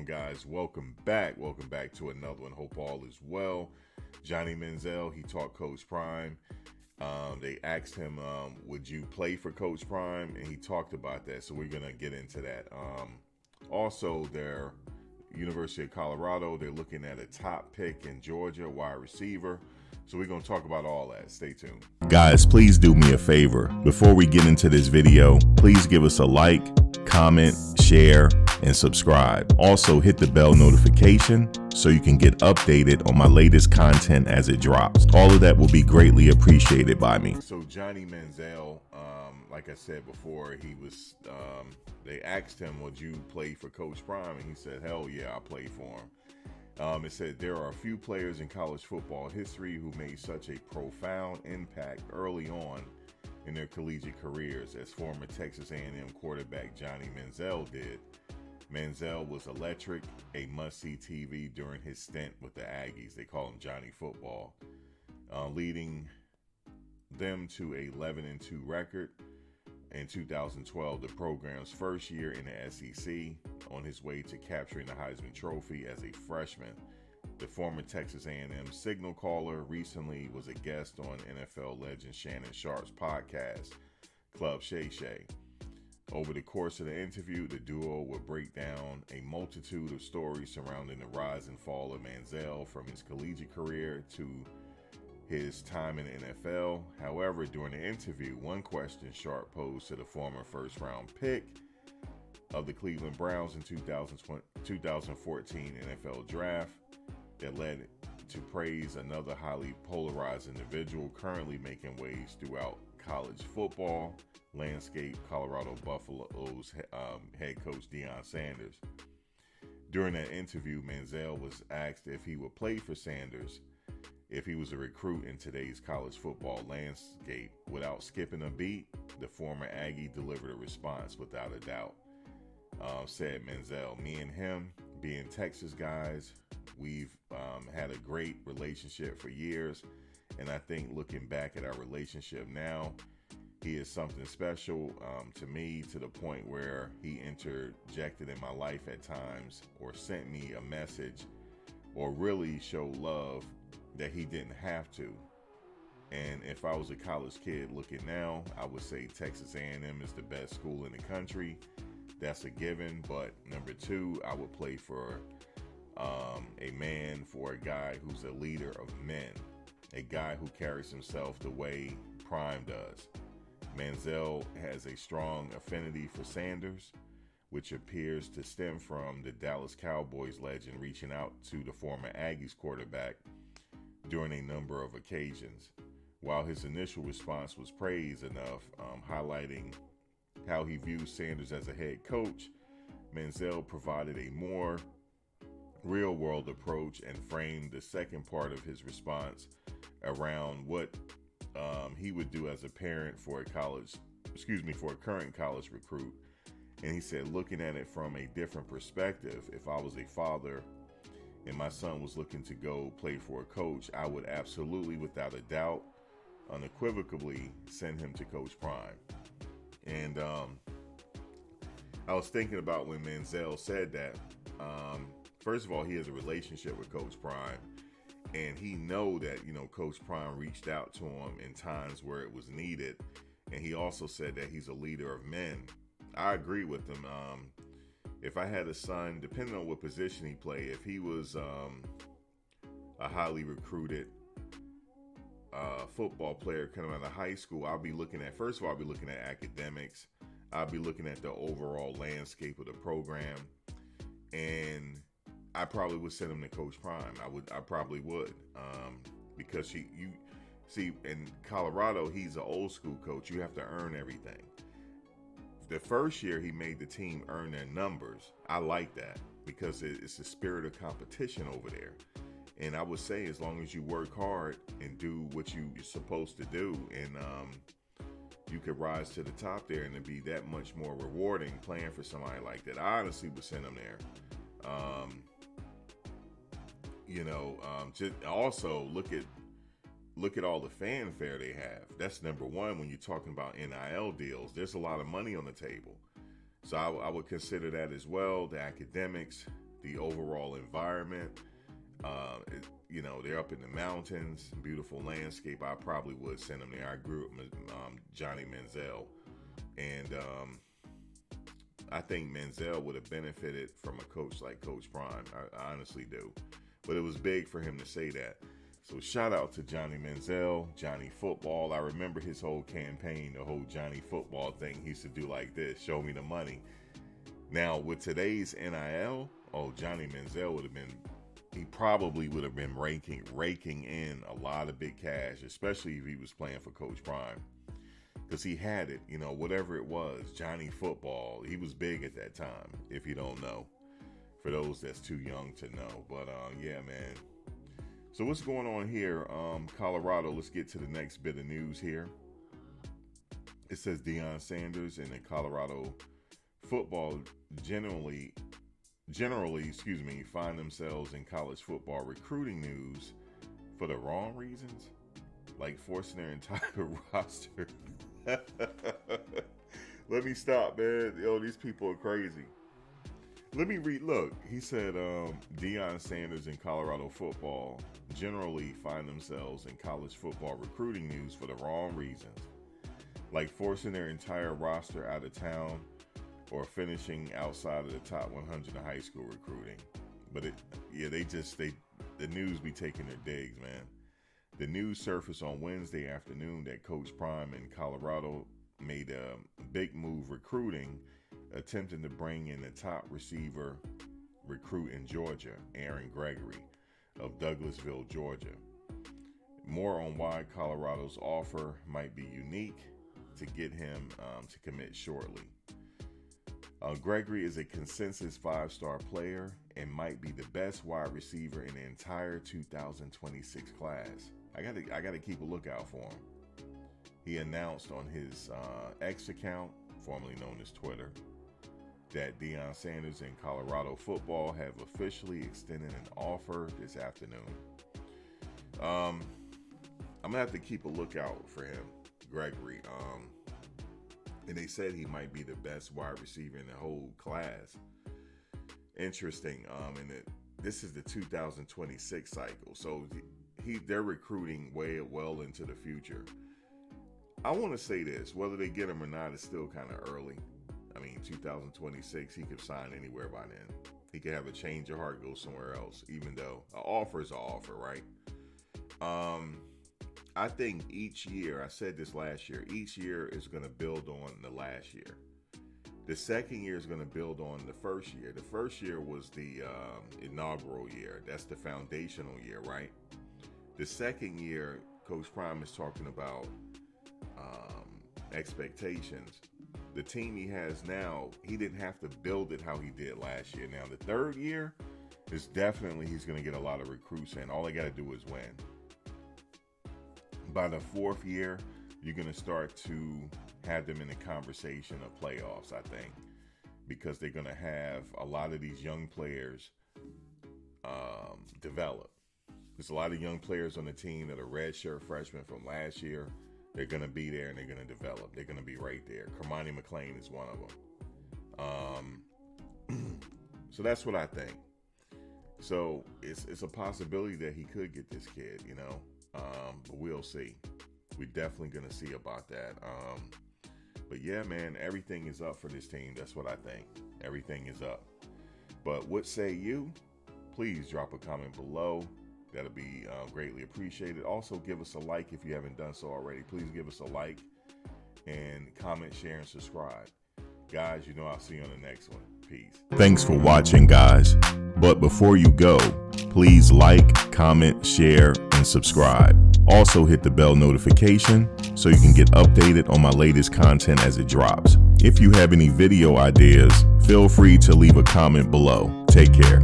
guys? Welcome back. Welcome back to another one. Hope all is well. Johnny Manziel, he taught Coach Prime. They asked him, would you play for Coach Prime? And he talked about that. So we're going to get into that. Also, their University of Colorado, they're looking at a top pick in Georgia, wide receiver. So we're going to talk about all that. Stay tuned. Guys, please do me a favor. Before we get into this video, please give us a like, comment, share, and subscribe. Also, hit the bell notification so you can get updated on my latest content as it drops. All of that will be greatly appreciated by me. So Johnny Manziel, like I said before, they asked him, would you play for Coach Prime? And he said, hell yeah, I'll play for him. It said there are a few players in college football history who made such a profound impact early on in their collegiate careers as former Texas A&M quarterback Johnny Manziel did. Manziel was electric, a must-see TV during his stint with the Aggies. They call him Johnny Football, leading them to a 11-2 record. In 2012, the program's first year in the SEC, on his way to capturing the Heisman Trophy as a freshman. The former Texas A&M signal caller recently was a guest on NFL legend Shannon Sharp's podcast, Club Shay Shay. Over the course of the interview, the duo would break down a multitude of stories surrounding the rise and fall of Manziel from his collegiate career to his time in the NFL. However, during the interview, one question Sharp posed to the former first-round pick of the Cleveland Browns in 2014 NFL draft that led to praise another highly polarized individual currently making waves throughout college football landscape, Colorado Buffaloes head coach Deion Sanders. During that interview, Manziel was asked if he would play for Sanders if he was a recruit in today's college football landscape. Without skipping a beat, the former Aggie delivered a response without a doubt. Said Manziel, me and him, being Texas guys, we've had a great relationship for years. And I think looking back at our relationship now, he is something special to me, to the point where he interjected in my life at times or sent me a message or really showed love that he didn't have to. And if I was a college kid looking now, I would say Texas A&M is the best school in the country. That's a given. But number two, I would play for a guy who's a leader of men, a guy who carries himself the way Prime does. Manziel has a strong affinity for Sanders, which appears to stem from the Dallas Cowboys legend reaching out to the former Aggies quarterback during a number of occasions. While his initial response was praise enough, highlighting how he views Sanders as a head coach, Manziel provided a more real-world approach and framed the second part of his response around what he would do as a parent for a current college recruit. And he said, looking at it from a different perspective, if I was a father and my son was looking to go play for a coach, I would absolutely, without a doubt, unequivocally send him to Coach Prime. And I was thinking about when Manziel said that. First of all, he has a relationship with Coach Prime, and he know that, Coach Prime reached out to him in times where it was needed. And he also said that he's a leader of men. I agree with him. If I had a son, depending on what position he played, if he was a highly recruited football player coming out of high school, I'll be looking at academics. I'll be looking at the overall landscape of the program. And I probably would send him to Coach Prime. I probably would. Because you see, in Colorado, he's an old school coach. You have to earn everything. The first year he made the team earn their numbers. I like that because it's a spirit of competition over there. And I would say as long as you work hard and do what you're supposed to do, and you could rise to the top there, and it'd be that much more rewarding playing for somebody like that. I honestly would send him there. Just also look at all the fanfare they have. That's number one. When you're talking about NIL deals, there's a lot of money on the table. So I would consider that as well. The academics, the overall environment. They're up in the mountains, beautiful landscape. I probably would send him there. I grew up with Johnny Manziel, and I think Manziel would have benefited from a coach like Coach Prime. I honestly do. But it was big for him to say that. So shout out to Johnny Manziel, Johnny Football. I remember his whole campaign, the whole Johnny Football thing. He used to do like this, show me the money. Now, with today's NIL, Johnny Manziel he probably would have been raking in a lot of big cash, especially if he was playing for Coach Prime. Because he had it, whatever it was, Johnny Football. He was big at that time, if you don't know. For those that's too young to know. But, yeah, man. So what's going on here? Colorado, let's get to the next bit of news here. It says Deion Sanders and the Colorado football generally, find themselves in college football recruiting news for the wrong reasons, like forcing their entire roster. Let me stop, man. These people are crazy. Let me read. Look, he said Deion Sanders and Colorado football generally find themselves in college football recruiting news for the wrong reasons, like forcing their entire roster out of town or finishing outside of the top 100 in high school recruiting. But the news be taking their digs, man. The news surfaced on Wednesday afternoon that Coach Prime in Colorado made a big move recruiting, attempting to bring in the top receiver recruit in Georgia, Aaron Gregory of Douglasville, Georgia. More on why Colorado's offer might be unique to get him to commit shortly. Gregory is a consensus 5-star player and might be the best wide receiver in the entire 2026 class. I gotta keep a lookout for him. He announced on his X account, formerly known as Twitter, that Deion Sanders and Colorado football have officially extended an offer this afternoon. I'm gonna have to keep a lookout for him, Gregory. And they said he might be the best wide receiver in the whole class. Interesting. This is the 2026 cycle, so they're recruiting well into the future. I want to say this: whether they get him or not is still kind of early. 2026, he could sign anywhere by then. He could have a change of heart, go somewhere else. Even though an offer is an offer, right? I think each year, I said this last year, each year is going to build on the last year. The second year is going to build on the first year. The first year was the inaugural year. That's the foundational year, right? The second year, Coach Prime is talking about expectations. The team he has now, he didn't have to build it how he did last year. Now, the third year is definitely he's going to get a lot of recruits in. All they got to do is win. By the fourth year, you're going to start to have them in the conversation of playoffs, I think, because they're going to have a lot of these young players develop. There's a lot of young players on the team that are redshirt freshmen from last year. They're going to be there and they're going to develop. They're going to be right there. Kermani McLean is one of them. So that's what I think. So it's a possibility that he could get this kid, but we'll see. We're definitely going to see about that. But yeah, man, everything is up for this team. That's what I think. Everything is up. But what say you? Please drop a comment below. That'll be greatly appreciated. Also, give us a like if you haven't done so already. Please give us a like and comment, share, and subscribe. Guys, I'll see you on the next one. Peace. Thanks for watching, guys. But before you go, please like, comment, share, and subscribe. Also, hit the bell notification so you can get updated on my latest content as it drops. If you have any video ideas, feel free to leave a comment below. Take care.